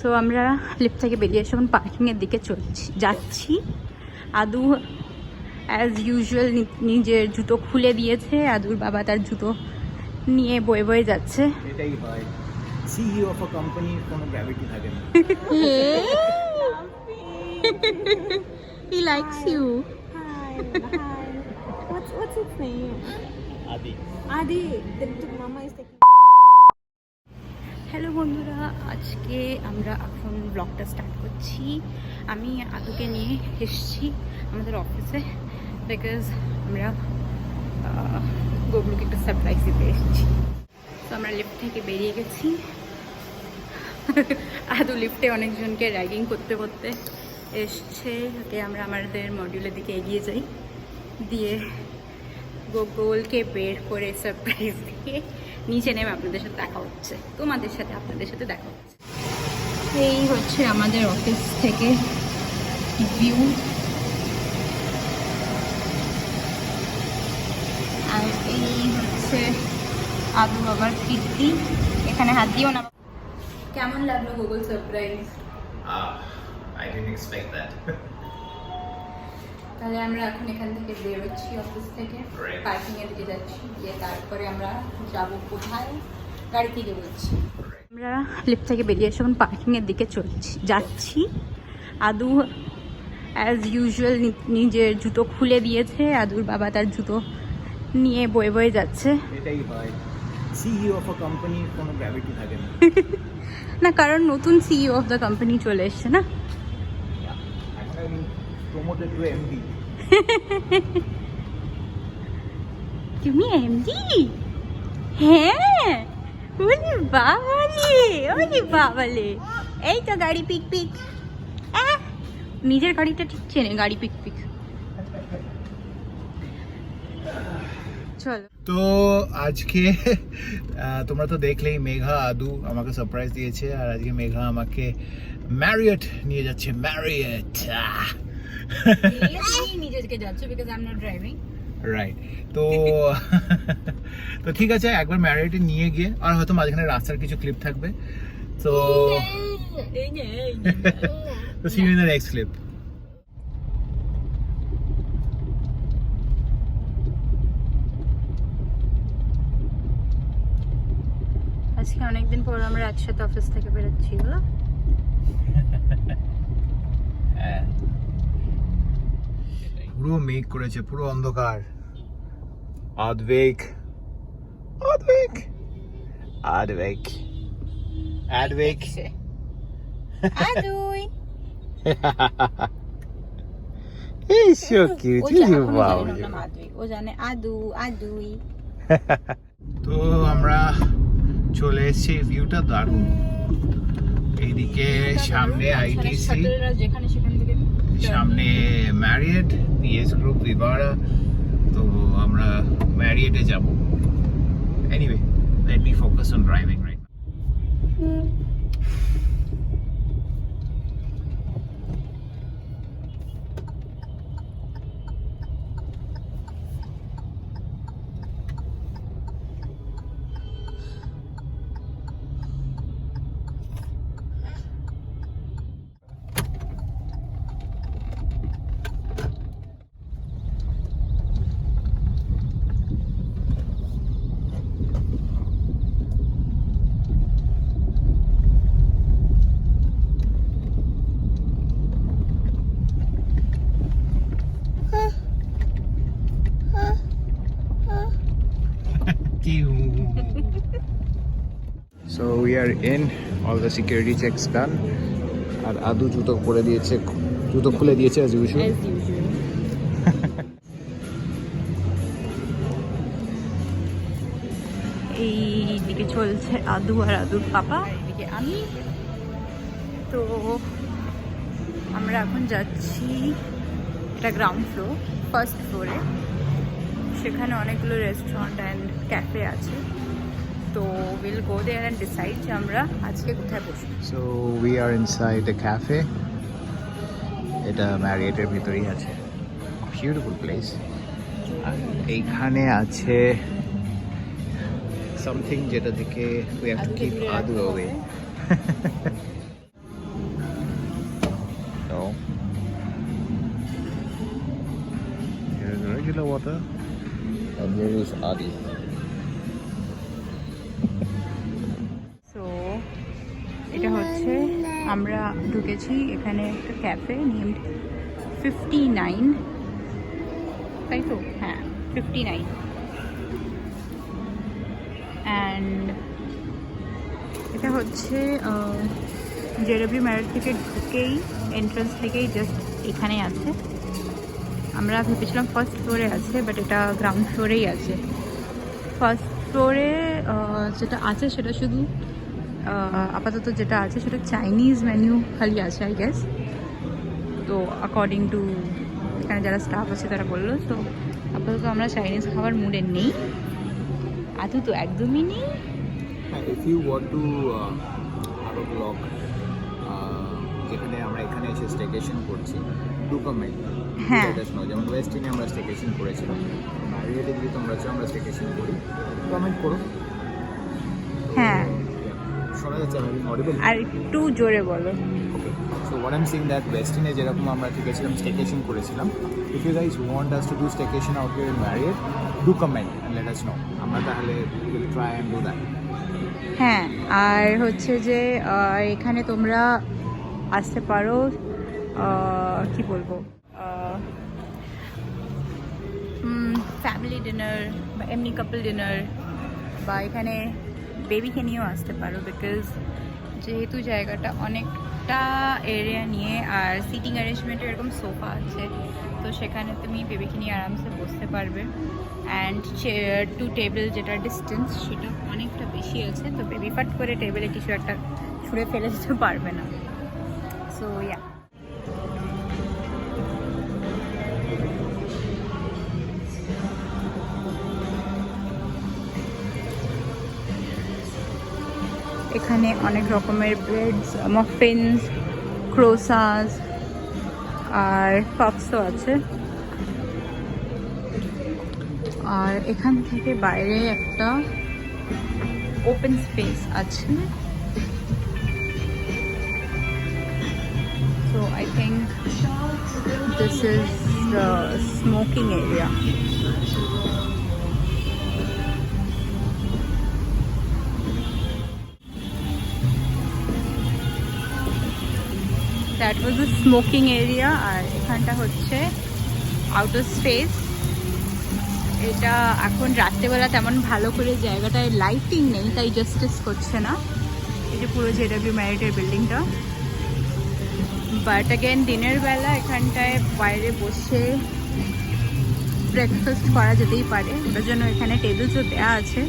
So আমরা lift থেকে বেরিয়ে এসে এখন পার্কিংয়ের দিকে যাচ্ছি। আদু অ্যাজ ইউজুয়াল নিজের জুতো খুলে দিয়েছে। আদুর বাবা তার জুতো নিয়ে বয়ে বয়ে যাচ্ছে। এটাই হয়, সিইও অফ আ কোম্পানির কোনো গ্র্যাভিটি থাকে না। He likes you. Hi. What's its name? আদি Adi. The mama is taking. Hello বন্ধুরা, আজকে আমরা এখন ব্লগটা স্টার্ট করছি। আমি আদুকে নিয়ে এসেছি আমাদের অফিসে, বিকজ আমরা গোবলুকে একটা সারপ্রাইজ দিতে এসেছি। তো আমরা লিফট থেকে বেরিয়ে গেছি। আদু লিফটে অনেকজনকে র্যাগিং করতে করতে এসছে, যাতে আমরা আমাদের মডিউলের দিকে এগিয়ে যাই। দিয়ে গোলকে বের করে সারপ্রাইজ দিয়ে নিচে নেমে আপনাদের সাথে দেখা হচ্ছে, আপনাদের সাথে দেখা হচ্ছে। এই হচ্ছে আমাদের অফিস থেকে ভিউ। আর এই হচ্ছে আদু বাবার কীর্তি। এখানে হাত দিও না। কেমন লাগলো Google surprise? I didn't expect that. তাহলে আমরা এখন এখান থেকে বেরোচ্ছি অফিস থেকে, পার্কিং এর দিকে যাচ্ছি। গিয়ে তারপরে আমরা যাব কোথায়, গাড়ি থেকে বলছি। আমরা লিফট থেকে বেরিয়ে এসে এখন পার্কিং এর দিকে যাচ্ছি। আদু অ্যাজ ইউজুয়াল নিজের জুতো খুলে দিয়েছে। আদুর বাবা তার জুতো নিয়ে বয়ে বয়ে যাচ্ছে। এটাই হয়, সিইও অফ আ কোম্পানির কোনো গ্র্যাভিটি থাকে না। না, কারণ নতুন সিইও অফ দ্য কোম্পানি চলে এসছে না। এখন আমি প্রমোটেড টু এমডি। তুমি এমডি? হ্যাঁ, ওরে বাবালে। এই তো গাড়ি পিক পিক। নিজের গাড়িটা ঠিক চেনে, গাড়ি পিক পিক। চলো। তো আজকে তোমরা তো দেখলেই, মেঘা আদু আমাকে সারপ্রাইজ দিয়েছে। আর আজকে মেঘা আমাকে ম্যারিয়েট নিয়ে যাচ্ছে। ম্যারিয়েট নিজেকে যাচ্ছ, because I am not driving. Right. তো তো ঠিক আছে, একবার ম্যারিয়েটে নিয়ে গিয়ে, আর হয়তো মাঝখানে রাস্তার কিছু ক্লিপ থাকবে। তো see you in the next clip. আজকে অনেকদিন পর আমরা একসাথে অফিস থেকে বেরোচ্ছি, বলো? পুরো মেঘ করেছে, পুরো অন্ধকার। আদবেগ আদুই। He's so cute. ও জানে আদুই। তো আমরা চলে এসেছি। ভিউটা দারুণ। এইদিকে সামনে আইটিসি, সামনে ম্যারিয়েট, পিএস গ্রুপ, ভিভারা। তো আমরা ম্যারিয়েটে যাব। Anyway, let me focus on driving right. So we are in, all the security checks done. আর আদু জুতো খুলে দিয়েছে as usual. এইদিকে চলছে আদু আর আদুর পাপা, এইদিকে আমি। তো আমরা এখন যাচ্ছি, এটা গ্রাউন্ড ফ্লোর, ফার্স্ট ফ্লোরে। সেখানে অনেকগুলো রেস্টুরেন্ট অ্যান্ড ক্যাফে আছে। তো will go there and decide যে আমরা আজকে কোথায় বসবো। So we are inside a cafe. এটা ম্যারিয়েটের ভিতরেই আছে। Beautiful place. আর এইখানে আছে সামথিং যেটা থেকে we have to keep Adu away. Tequila water. And here is Adi. So এটা হচ্ছে আমরা ঢুকেছি এখানে একটা ক্যাফে নেমড 59, তাই তো? হ্যাঁ, 59। অ্যান্ড এটা হচ্ছে জেডব্লিউ ম্যারেট থেকে ঢুকেই এন্ট্রান্স থেকেই জাস্ট এখানেই আছে। আমরা ভেবেছিলাম ফার্স্ট ফ্লোরে আছে, বাট এটা গ্রাউন্ড ফ্লোরেই আছে। ফার্স্ট ফ্লোরে যেটা আছে সেটা শুধু আপাতত যেটা আছে সেটা চাইনিজ মেনু খালি আছে আই গেস। তো অ্যাকর্ডিং টু এখানে যারা স্টাফ আছে তারা বললো, তো আপাতত আমরা চাইনিজ খাবার মুডে নেই। আদু তো একদমই নেই। If you want to have a vlog, যেখানে আমরা এখানে এসে স্টেকেশন করছি, ডু কমেন্ট। হ্যাঁ, যেমন ওয়েস্টিনে আমরা স্টেকেশন করেছিলাম, ম্যারিয়েটে যদি তোমরা চাও আমরা স্টেকেশন করি, কমেন্ট করো। হ্যাঁ, শোনা যাচ্ছে আমি অডিবল? আর একটু জোরে বলো। Okay, so what I am saying that ওয়েস্টিনে যেরকম আমরা থেকেছিলাম স্টেকেশন করেছিলাম, if you guys want us to do staycation out here in Marriott, do comment and let us know. আমরা তাহলে will try and do that. হ্যাঁ, আর হচ্ছে যে এখানে তোমরা আসতে পারো, কি বলবো, ফ্যামিলি ডিনার বা এমনি কাপল ডিনার, বা এখানে বেবিকে নিয়েও আসতে পারো, বিকজ যেহেতু জায়গাটা অনেকটা এরিয়া নিয়ে আর সিটিং অ্যারেঞ্জমেন্টের এরকম সোফা আছে, তো সেখানে তুমি বেবিকে নিয়ে আরামসে বসতে পারবে। অ্যান্ড চেয়ার টু টেবিল যেটা ডিস্টেন্স সেটা অনেকটা বেশি আছে, তো বেবি ফাট করে টেবিলে কিছু একটা ছুঁড়ে ফেলে দিতে পারবে না। সো ইয়া, এখানে অনেক রকমের ব্রেডস, মাফিনস, ক্রোসাস আর পাপসও আছে। আর এখান থেকে বাইরে একটা ওপেন স্পেস আছে। So I think this is the smoking area. That was the smoking area. আর এখানটা হচ্ছে আউটার স্পেস। এটা এখন রাত্রেবেলা তেমন ভালো করে জায়গাটায় লাইটিং নেই, তাই জাস্টিস করছে না। এটা পুরো জেডব্লিউ ম্যারিটের বিল্ডিংটা, বাট অ্যাগেন দিনের বেলা এখানটায় বাইরে বসে ব্রেকফাস্ট করা যেতেই পারে, ওটার জন্য এখানে টেবিলসও দেওয়া আছে।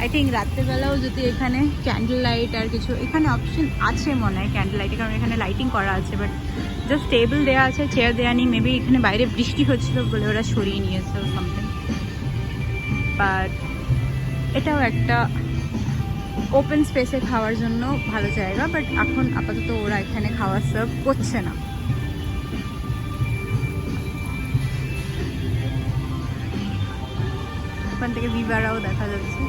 আই থিঙ্ক রাত্রেবেলাও যদি এখানে ক্যান্ডেল লাইট আর কিছু এখানে অপশন আছে মনে হয় ক্যান্ডেল লাইটে, কারণ এখানে লাইটিং করা আছে, বাট জাস্ট টেবিল দেওয়া আছে, চেয়ার দেওয়া নেই। মেবি এখানে বাইরে বৃষ্টি হচ্ছিল বলে ওরা সরিয়ে নিয়েছে সামথিং। বাট এটাও একটা ওপেন স্পেসে খাওয়ার জন্য ভালো জায়গা, বাট এখন আপাতত ওরা এখানে খাওয়া সার্ভ করছে না। ওখান থেকে ভিভারাও দেখা যাচ্ছে।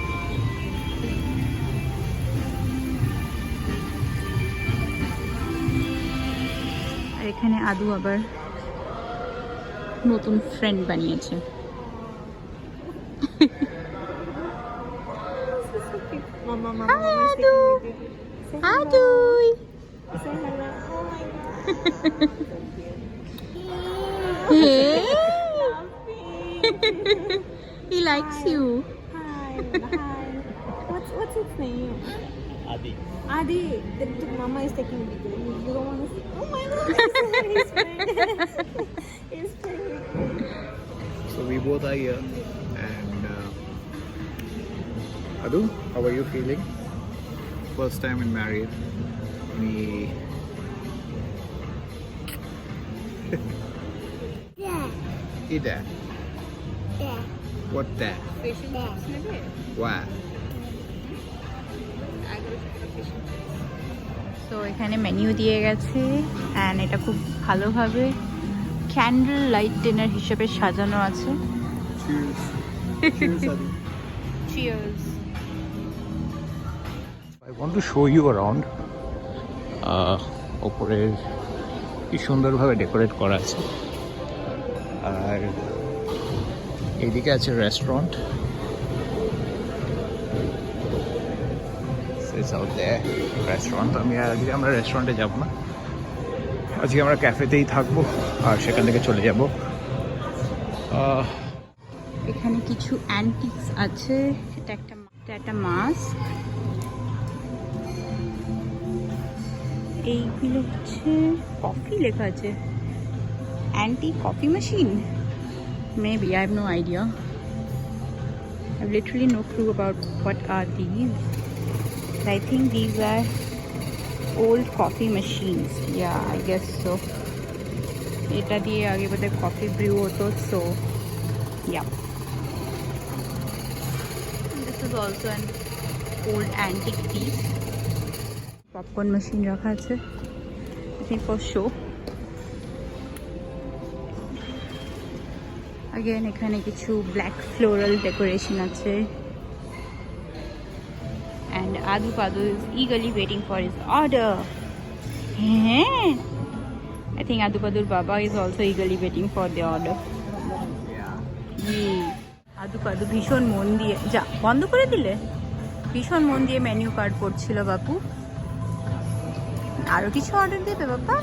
আর এখানে আদু আবার নতুন ফ্রেন্ড বানিয়েছে। Mama is taking me. Say hello. Adu, Say hello. Oh my god. hey, Laughing. he likes you. Hi. Hi. What's its name? Adi. Adi. The mama is taking me. You don't want to see. Oh my god. He's playing. He's playing. So we both are here, and Adu, how are you feeling? First time in Marriott. Me. Yeah. Eat that. Yeah. What that? Why? তো এখানে menu দিয়ে গেছে, and এটা খুব ভালোভাবে candle light dinner হিসেবে সাজানো আছে। Cheers. Cheers, Adi. Cheers. I want to show you around. ওপরে কি সুন্দরভাবে ডেকোরেট করা আছে। আর এইদিকে আছে রেস্টুরেন্ট, রেস্টুরেন্ট। আজকে আমরা রেস্টুরেন্টে যাব না, আজকে আমরা ক্যাফেতেই থাকবো আর সেখান থেকে চলে যাব। এখানে কিছু অ্যান্টিক্স আছে। এটা একটা মাস্ক। এইগুলো হচ্ছে কফি লেখা আছে, anti coffee machine maybe, I have no idea. I have literally no clue about what are these. I think these are old coffee machines. Yeah, I guess so. এটা দিয়ে আগে বোধহয় কফি ব্রিউ হতো, so yeah. This is also an old antique piece. Popcorn machine রাখা আছে, I think for show. Again এখানে কিছু black floral decoration আছে, and Adu Padu is eagerly waiting for his order. I think Adu Padur Baba is also eagerly waiting for the order. Adu Padu ভীষণ মন দিয়ে, যা বন্ধ করে দিলে, ভীষণ মন দিয়ে মেনু কার্ড পড়ছিল বাপু। আরো কিছু অর্ডার দেবে বাবা?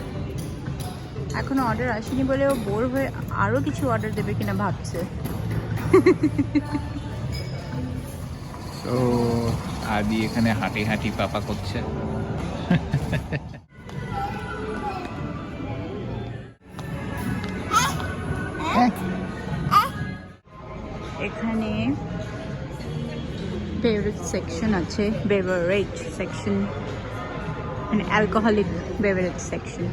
এখনো অর্ডার আসেনি বলে ও বোর হয়ে আরো কিছু অর্ডার দেবে কিনা ভাবছে। তো আদি এখানে হাঁটি হাঁটি পাপা করছে। এখানে বেভারেজ সেকশন আছে, বেভারেজ সেকশন, মানে অ্যালকোহলিক বেভারেজ সেকশন,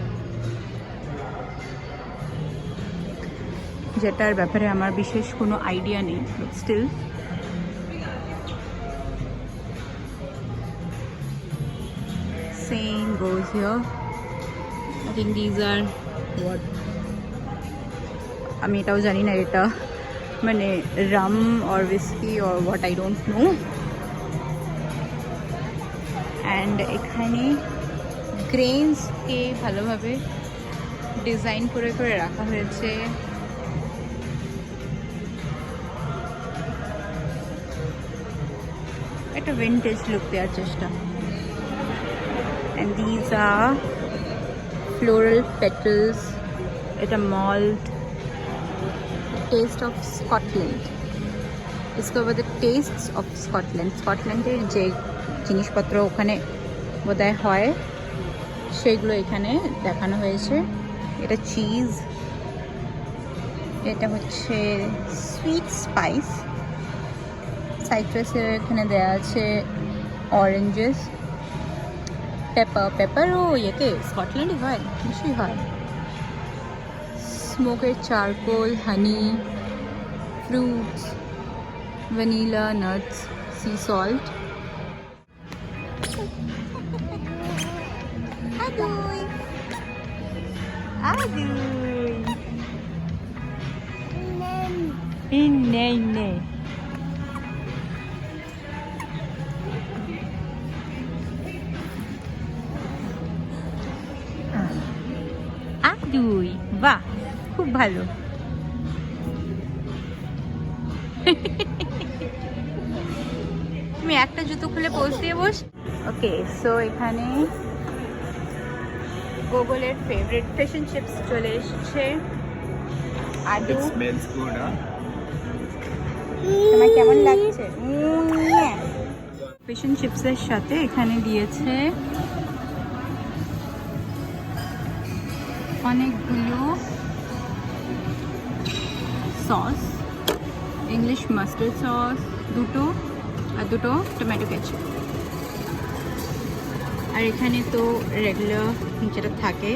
যেটার ব্যাপারে আমার বিশেষ কোনো আইডিয়া নেই, but still same goes here. I think these are what, আমি এটাও জানি না এটা মানে Ram or whiskey or what, I don't know. And এখানে গ্রেনসকে ভালোভাবে ডিজাইন করে করে রাখা হয়েছে। একটা ভিন্টেজ লুক দেওয়ার চেষ্টা। And these are floral petals. এটা malt, taste of Scotland. Discover the tastes of Scotland. স্কটল্যান্ডের যে জিনিসপত্র ওখানে বোধহয় হয় সেগুলো এখানে দেখানো হয়েছে। এটা চিজ, এটা হচ্ছে সুইট স্পাইস, সাইট্রাসের এখানে দেওয়া আছে অরেঞ্জেস, পেপারও ইয়েতে স্কটল্যান্ডে হয়, নিশ্চয়ই হয়। স্মোকের charcoal, honey, fruits, vanilla, nuts, sea salt. আদুই আদুই ইনে দুই, বাহ খুব ভালো। তুমি একটা জুতো খুলে পোজ দিয়ে বস। ওকে, সো এখানে গুগলের ফেভারিট ফিশ এন্ড চিপস চলে এসেছে। আদু, তোমার কেমন লাগছে? ফিশ এন্ড চিপসের সাথে এখানে দিয়েছে অনেকগুলো সস, ইংলিশ মাস্টার্ড সস দুটো, আর দুটো টমেটো কেচাপ। আর এখানে তো রেগুলার যেটা থাকে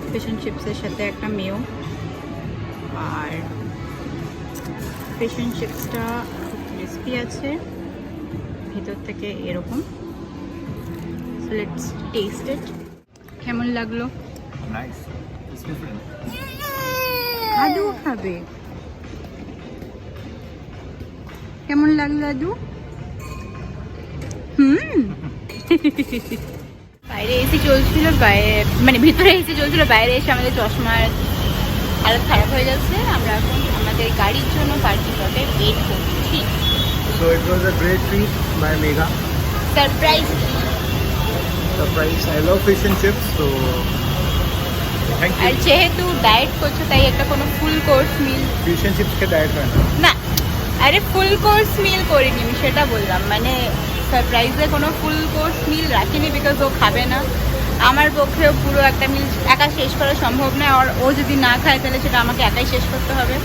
ফিশ এন্ড চিপসের সাথে একটা মেও, আর ফিশ এন্ড চিপসটা ক্রিস্পি আছে ভিতর থেকে এরকম। সো লেটস টেস্ট ইট। কেমন লাগলো? Nice, it's different. আদু খাবে। কেমন লাগলো আদু? বাইরে এসি চলছিল, বাইরে মানে ভিতরে এসি চলছিল, বাইরে এসে আমাদের চশমার হালত খারাপ হয়ে যাচ্ছে। আমরা এখন আমাদের গাড়ির জন্য পার্কিং লটে ওয়েট করছি। So it was a great treat by Megha. Surprise. Surprise. I love fish and chips, so thank আর you. যেহেতু ডায়েট করছো তাই একটা কোনো full course meal Fish and chips के diet में ना. না, আরে ফুল কোর্স মিল করিনি আমি, সেটা বললাম। মানে সারপ্রাইজে কোনো ফুল কোর্স মিল রাখিনি, বিকজ ও খাবে না। আমার পক্ষেও পুরো একটা মিল একা শেষ করা সম্ভব নয়, আর ও যদি না খায় তাহলে সেটা আমাকে একাই শেষ করতে হবে।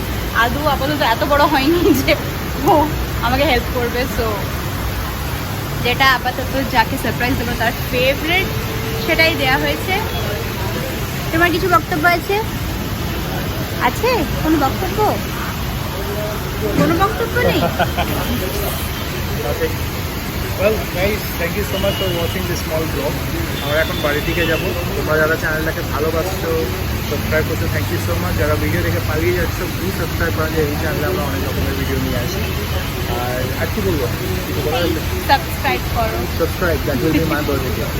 আদৌ আপাতত এত বড় হয়নি যে ও আমাকে হেল্প করবে। সো যেটা আপাতত যাকে সারপ্রাইজ দেবো তার ফেভারিট সেটাই দেওয়া হয়েছে। তোমার কিছু বক্তব্য আছে? আছে কোনো বক্তব্য? কোনো বক্তব্য নেই? Nothing. Well, guys, thank you so much for watching this small vlog. আমরা এখন বাড়ি থেকে যাবো। তোমরা যারা চ্যানেলটাকে ভালোবাসছো, সাবস্ক্রাইব করছো, থ্যাংক ইউ সো মাচ। যারা ভিডিও দেখে পালিয়ে যাচ্ছ, প্লিজ সাবস্ক্রাইব করা যায়। এই চ্যানেলে আমরা অনেক রকমের ভিডিও নিয়ে আসি। আর কি বলবো, কিছু বলা যাবে? সাবস্ক্রাইব করো। Subscribe, that will be my birthday gift.